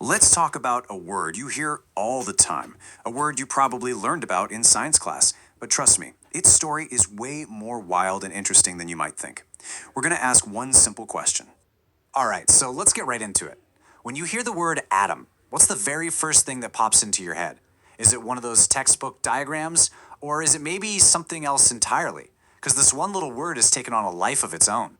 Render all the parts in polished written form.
Let's talk about a word you hear all the time, a word you probably learned about in science class. But trust me, its story is way more wild and interesting than you might think. We're going to ask one simple question. All right, so let's get right into it. When you hear the word atom, what's the very first thing that pops into your head? Is it one of those textbook diagrams, or is it maybe something else entirely? Because this one little word has taken on a life of its own.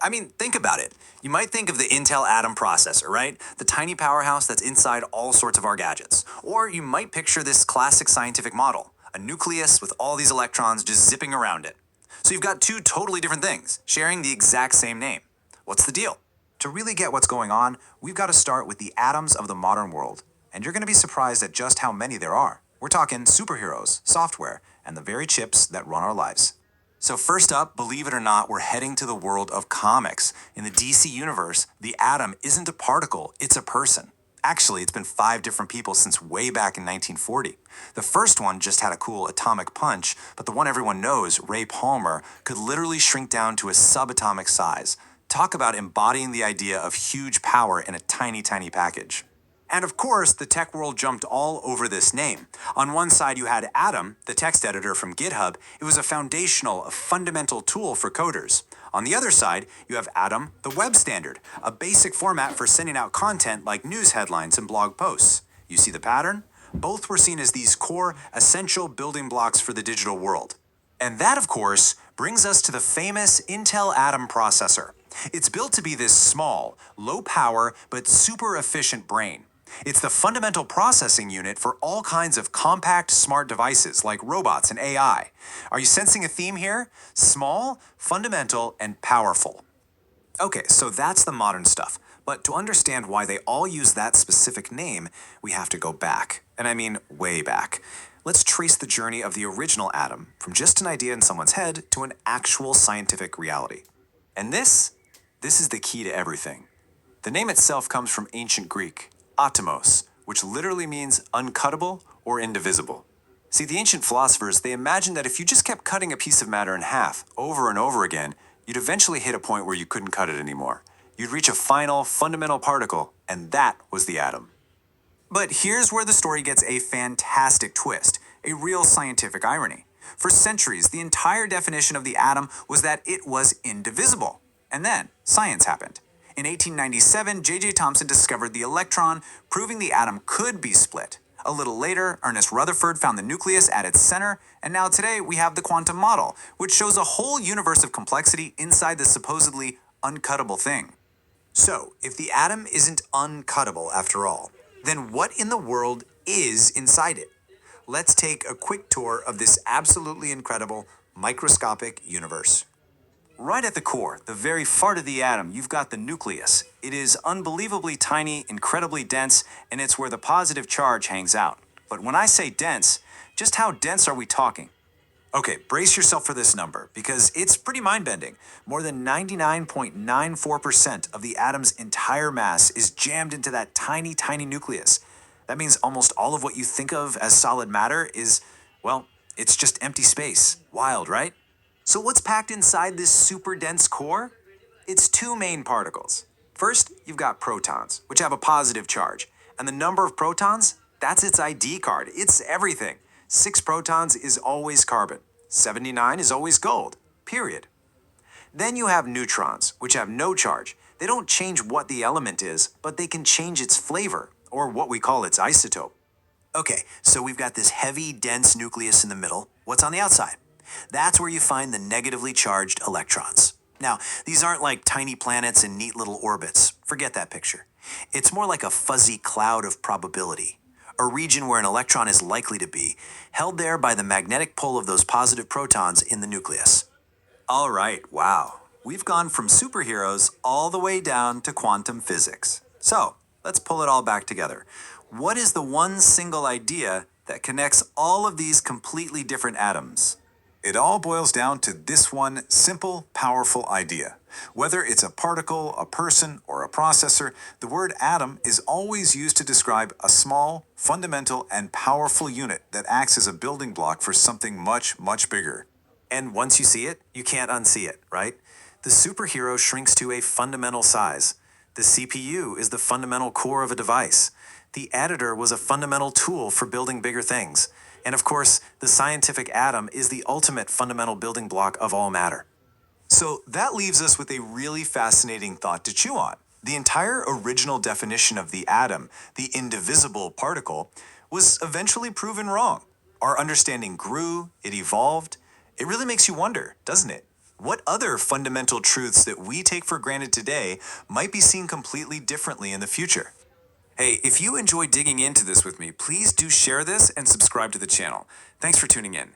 I mean, think about it. You might think of the Intel Atom processor, right? The tiny powerhouse that's inside all sorts of our gadgets. Or you might picture this classic scientific model, a nucleus with all these electrons just zipping around it. So you've got two totally different things, sharing the exact same name. What's the deal? To really get what's going on, we've got to start with the atoms of the modern world. And you're going to be surprised at just how many there are. We're talking superheroes, software, and the very chips that run our lives. So first up, believe it or not, we're heading to the world of comics. In the DC universe, the atom isn't a particle, it's a person. Actually, it's been 5 different people since way back in 1940. The first one just had a cool atomic punch, but the one everyone knows, Ray Palmer, could literally shrink down to a subatomic size. Talk about embodying the idea of huge power in a tiny, tiny package. And of course, the tech world jumped all over this name. On one side, you had Atom, the text editor from GitHub. It was a foundational, a fundamental tool for coders. On the other side, you have Atom, the web standard, a basic format for sending out content like news headlines and blog posts. You see the pattern? Both were seen as these core, essential building blocks for the digital world. And that, of course, brings us to the famous Intel Atom processor. It's built to be this small, low power, but super efficient brain. It's the fundamental processing unit for all kinds of compact, smart devices like robots and AI. Are you sensing a theme here? Small, fundamental, and powerful. Okay, so that's the modern stuff. But to understand why they all use that specific name, we have to go back. And I mean way back. Let's trace the journey of the original atom, from just an idea in someone's head to an actual scientific reality. And this is the key to everything. The name itself comes from ancient Greek, atomos, which literally means uncuttable or indivisible. See, the ancient philosophers, they imagined that if you just kept cutting a piece of matter in half over and over again, you'd eventually hit a point where you couldn't cut it anymore. You'd reach a final, fundamental particle, and that was the atom. But here's where the story gets a fantastic twist, a real scientific irony. For centuries, the entire definition of the atom was that it was indivisible. And then, science happened. In 1897, J.J. Thomson discovered the electron, proving the atom could be split. A little later, Ernest Rutherford found the nucleus at its center, and now today we have the quantum model, which shows a whole universe of complexity inside this supposedly uncuttable thing. So, if the atom isn't uncuttable after all, then what in the world is inside it? Let's take a quick tour of this absolutely incredible microscopic universe. Right at the core, the very heart of the atom, you've got the nucleus. It is unbelievably tiny, incredibly dense, and it's where the positive charge hangs out. But when I say dense, just how dense are we talking? Okay, brace yourself for this number, because it's pretty mind-bending. More than 99.94% of the atom's entire mass is jammed into that tiny, tiny nucleus. That means almost all of what you think of as solid matter is, well, it's just empty space. Wild, right? So what's packed inside this super dense core? It's 2 main particles. First, you've got protons, which have a positive charge. And the number of protons? That's its ID card. It's everything. 6 protons is always carbon. 79 is always gold. Period. Then you have neutrons, which have no charge. They don't change what the element is, but they can change its flavor, or what we call its isotope. Okay, so we've got this heavy, dense nucleus in the middle. What's on the outside? That's where you find the negatively charged electrons. Now, these aren't like tiny planets in neat little orbits. Forget that picture. It's more like a fuzzy cloud of probability, a region where an electron is likely to be, held there by the magnetic pull of those positive protons in the nucleus. All right, wow. We've gone from superheroes all the way down to quantum physics. So, let's pull it all back together. What is the one single idea that connects all of these completely different atoms? It all boils down to this one simple, powerful idea. Whether it's a particle, a person, or a processor, the word atom is always used to describe a small, fundamental, and powerful unit that acts as a building block for something much, much bigger. And once you see it, you can't unsee it, right? The superhero shrinks to a fundamental size. The CPU is the fundamental core of a device. The editor was a fundamental tool for building bigger things. And of course, the scientific atom is the ultimate fundamental building block of all matter. So that leaves us with a really fascinating thought to chew on. The entire original definition of the atom, the indivisible particle, was eventually proven wrong. Our understanding grew, it evolved. It really makes you wonder, doesn't it? What other fundamental truths that we take for granted today might be seen completely differently in the future? Hey, if you enjoy digging into this with me, please do share this and subscribe to the channel. Thanks for tuning in.